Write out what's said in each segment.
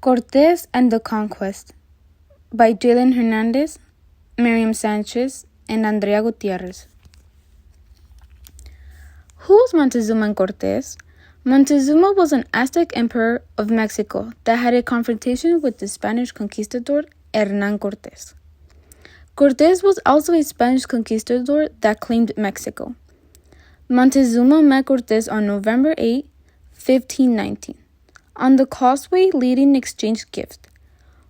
Cortés and the Conquest by Jalen Hernandez, Miriam Sanchez, and Andrea Gutierrez. Who was Montezuma and Cortés? Montezuma was an Aztec emperor of Mexico that had a confrontation with the Spanish conquistador Hernán Cortés. Cortés was also a Spanish conquistador that claimed Mexico. Montezuma met Cortés on November 8, 1519, on the causeway leading exchanged gifts.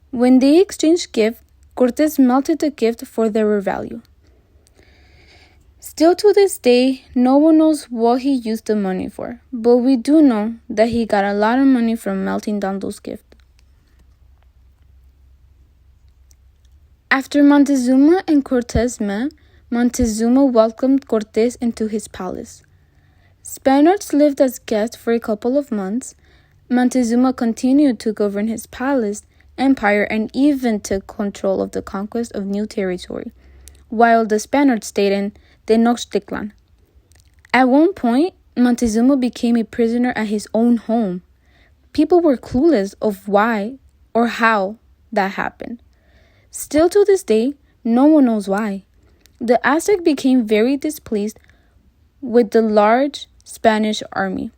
When they exchanged gifts, Cortés melted the gift for their value. Still to this day, no one knows what he used the money for, but we do know that he got a lot of money from melting down those gifts. After Montezuma and Cortés met, Montezuma welcomed Cortés into his palace. Spaniards lived as guests for a couple of months. Montezuma continued to govern his palace, empire, and even took control of the conquest of new territory, while the Spaniards stayed in Tenochtitlan. At one point, Montezuma became a prisoner at his own home. People were clueless of why or how that happened. Still to this day, no one knows why. The Aztec became very displeased with the large Spanish army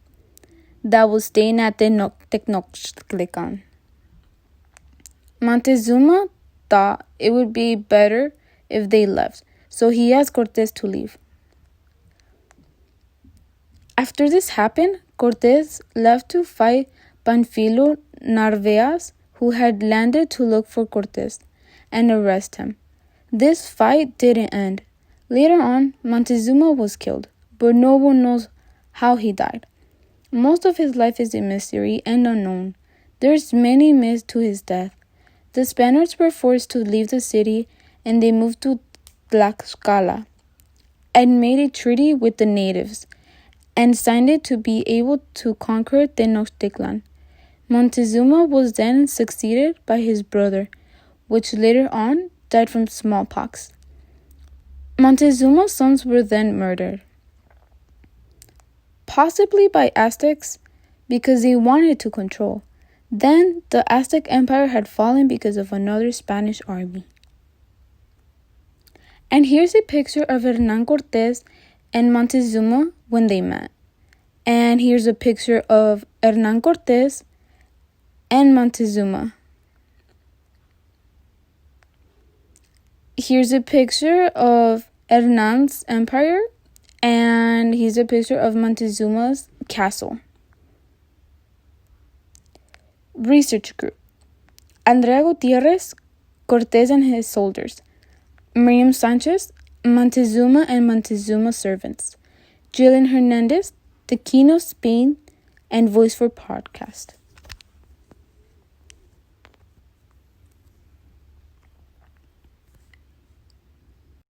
that was staying at Tenochtitlan. Montezuma thought it would be better if they left, so he asked Cortés to leave. After this happened, Cortés left to fight Panfilo Narvaez, who had landed to look for Cortés and arrest him. This fight didn't end. Later on, Montezuma was killed, but no one knows how he died. Most of his life is a mystery and unknown. There's many myths to his death. The Spaniards were forced to leave the city and they moved to Tlaxcala and made a treaty with the natives and signed it to be able to conquer Tenochtitlan. Montezuma was then succeeded by his brother, which later on died from smallpox. Montezuma's sons were then murdered, possibly by Aztecs because they wanted to control. Then the Aztec Empire had fallen because of another Spanish army. And here's a picture of Hernán Cortés and Montezuma when they met. And here's a picture of Hernán Cortés and Montezuma. Here's a picture of Hernán's empire, and here's a picture of Montezuma's castle. Research group: Andrea Gutierrez, Cortés and his soldiers; Miriam Sanchez, Montezuma and Montezuma's servants; Jalen Hernandez, The King of Spain, and Voice for Podcast.